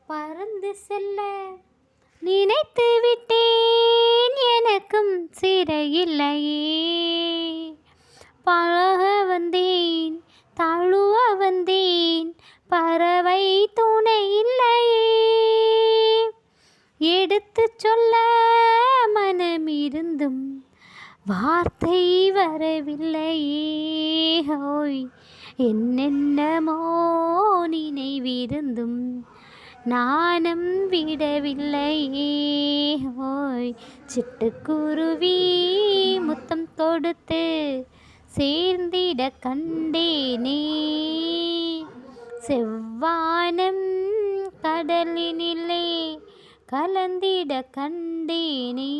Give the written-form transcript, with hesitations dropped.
பறந்து செல்ல நினைத்து விட்டேன், எனக்கும் சிறையில்லையே. பழக வந்தேன், தழுவ வந்தேன், பறவை துணை இல்லையே. எடுத்து சொல்ல மனமிருந்தும் வார்த்தை வரவில்லையே. ஹோய், என்னென்னமோ நினைவிருந்தும் நாணம் விடவில்லையே. ஹோய், சிட்டுக்குருவி முத்தம் கொடுத்து சேர்ந்திட கண்டேனே. செவ்வானம் கடலினிலே கலந்திட கண்டேனே.